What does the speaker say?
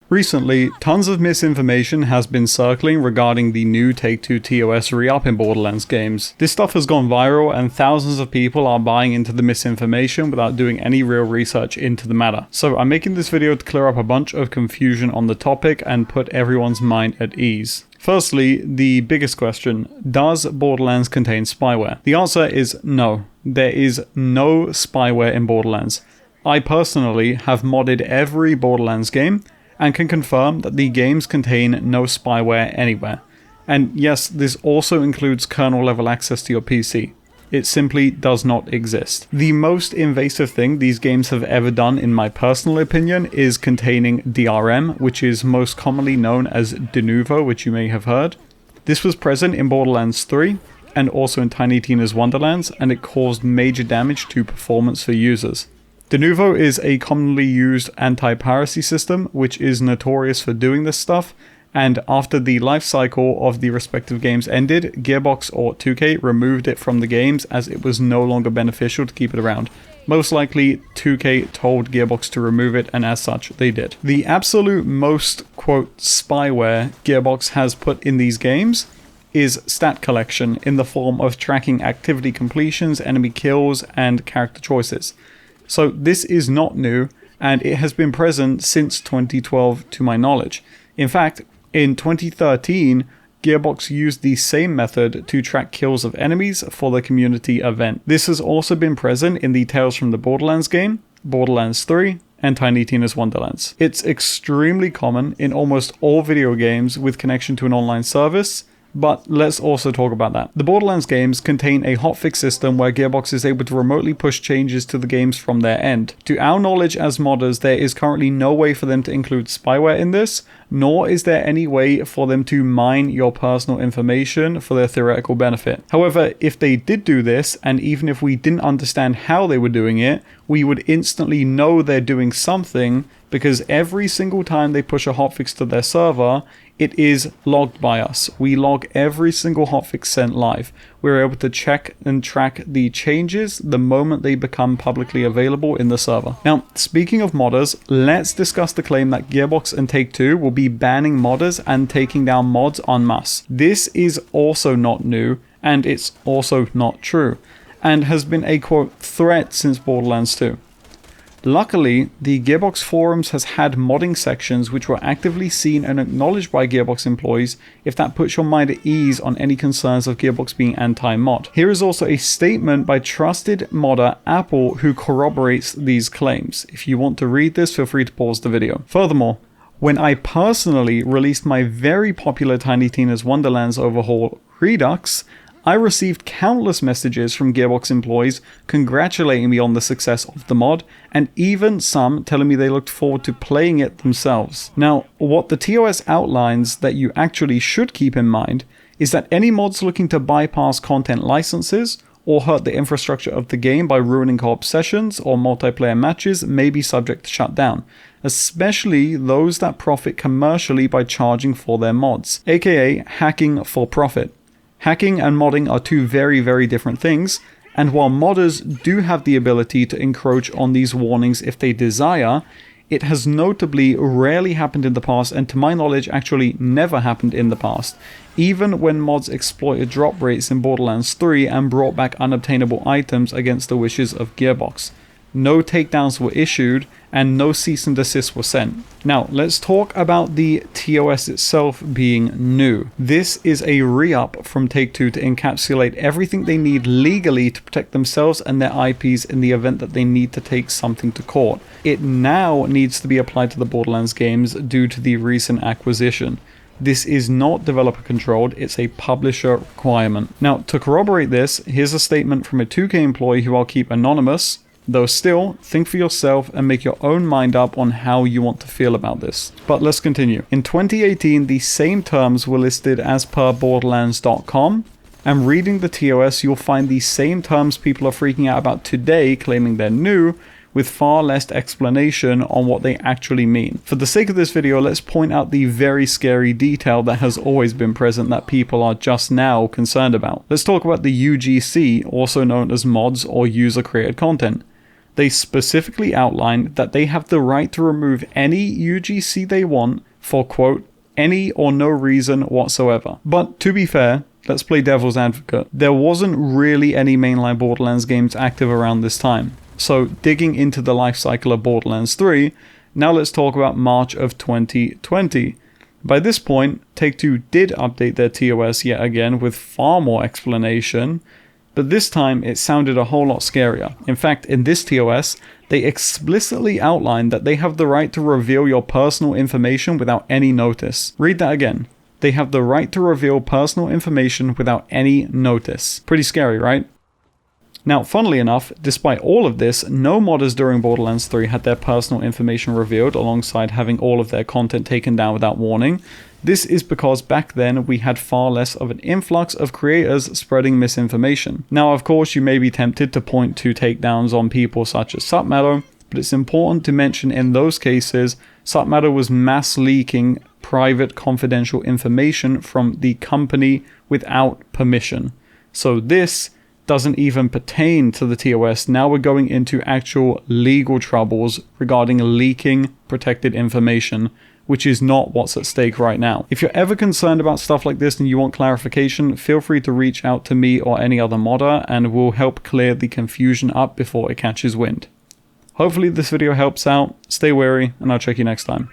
Recently, tons of misinformation has been circling regarding the new Take-Two TOS re-up in Borderlands games. This stuff has gone viral and thousands of people are buying into the misinformation without doing any real research into the matter. So I'm making this video to clear up a bunch of confusion on the topic and put everyone's mind at ease. Firstly, the biggest question, does Borderlands contain spyware? The answer is no. There is no spyware in Borderlands. I personally have modded every Borderlands game and can confirm that the games contain no spyware anywhere. And yes, this also includes kernel level access to your PC. It simply does not exist. The most invasive thing these games have ever done, in my personal opinion, is containing DRM, which is most commonly known as de novo, which you may have heard. This was present in Borderlands 3 and also in Tiny Tina's Wonderlands, and it caused major damage to performance for users. De novo is a commonly used anti-piracy system, which is notorious for doing this stuff, and after the life cycle of the respective games ended, Gearbox or 2K removed it from the games as it was no longer beneficial to keep it around. Most likely, 2K told Gearbox to remove it, and as such, they did. The absolute most, quote, spyware Gearbox has put in these games is stat collection in the form of tracking activity completions, enemy kills, and character choices. So this is not new, and it has been present since 2012 to my knowledge. In fact, in 2013, Gearbox used the same method to track kills of enemies for the community event. This has also been present in the Tales from the Borderlands game, Borderlands 3, and Tiny Tina's Wonderlands. It's extremely common in almost all video games with connection to an online service, but let's also talk about that. The Borderlands games contain a hotfix system where Gearbox is able to remotely push changes to the games from their end. To our knowledge as modders, there is currently no way for them to include spyware in this, nor is there any way for them to mine your personal information for their theoretical benefit. However, if they did do this, and even if we didn't understand how they were doing it, we would instantly know they're doing something, because every single time they push a hotfix to their server, it is logged by us. We log every single hotfix sent live. We're able to check and track the changes the moment they become publicly available in the server. Now, speaking of modders, let's discuss the claim that Gearbox and Take-Two will be banning modders and taking down mods en masse. This is also not new, and it's also not true, and has been a, quote, threat since Borderlands 2. Luckily, the Gearbox forums has had modding sections which were actively seen and acknowledged by Gearbox employees if that puts your mind at ease on any concerns of Gearbox being anti-mod. Here is also a statement by trusted modder Apple who corroborates these claims. If you want to read this, feel free to pause the video. Furthermore, when I personally released my very popular Tiny Tina's Wonderlands overhaul Redux, I received countless messages from Gearbox employees congratulating me on the success of the mod, and even some telling me they looked forward to playing it themselves. Now, what the TOS outlines that you actually should keep in mind is that any mods looking to bypass content licenses or hurt the infrastructure of the game by ruining co-op sessions or multiplayer matches may be subject to shutdown, especially those that profit commercially by charging for their mods, aka hacking for profit. Hacking and modding are two very, very different things, and while modders do have the ability to encroach on these warnings if they desire, it has notably rarely happened in the past, and to my knowledge actually never happened in the past, even when mods exploited drop rates in Borderlands 3 and brought back unobtainable items against the wishes of Gearbox. No takedowns were issued, and no cease and desist were sent. Now, let's talk about the TOS itself being new. This is a re-up from Take-Two to encapsulate everything they need legally to protect themselves and their IPs in the event that they need to take something to court. It now needs to be applied to the Borderlands games due to the recent acquisition. This is not developer controlled, it's a publisher requirement. Now, to corroborate this, here's a statement from a 2K employee who I'll keep anonymous, though still, think for yourself and make your own mind up on how you want to feel about this. But let's continue. In 2018, the same terms were listed as per Borderlands.com, and reading the TOS, you'll find the same terms people are freaking out about today, claiming they're new, with far less explanation on what they actually mean. For the sake of this video, let's point out the very scary detail that has always been present that people are just now concerned about. Let's talk about the UGC, also known as mods or user-created content. they specifically outline that they have the right to remove any UGC they want for, quote, any or no reason whatsoever. But to be fair, let's play devil's advocate. There wasn't really any mainline Borderlands games active around this time. So digging into the life cycle of Borderlands 3, now let's talk about March of 2020. By this point, Take-Two did update their TOS yet again with far more explanation, but this time it sounded a whole lot scarier. In fact, in this TOS, they explicitly outlined that they have the right to reveal your personal information without any notice. Read that again. They have the right to reveal personal information without any notice. Pretty scary, right? Now, funnily enough, despite all of this, no modders during Borderlands 3 had their personal information revealed alongside having all of their content taken down without warning. This is because back then we had far less of an influx of creators spreading misinformation. Now, of course, you may be tempted to point to takedowns on people such as Submatter, but it's important to mention in those cases, Submatter was mass leaking private confidential information from the company without permission. So this doesn't even pertain to the TOS. Now we're going into actual legal troubles regarding leaking protected information, which is not what's at stake right now. If you're ever concerned about stuff like this and you want clarification, feel free to reach out to me or any other modder and we'll help clear the confusion up before it catches wind. Hopefully this video helps out, stay wary, and I'll check you next time.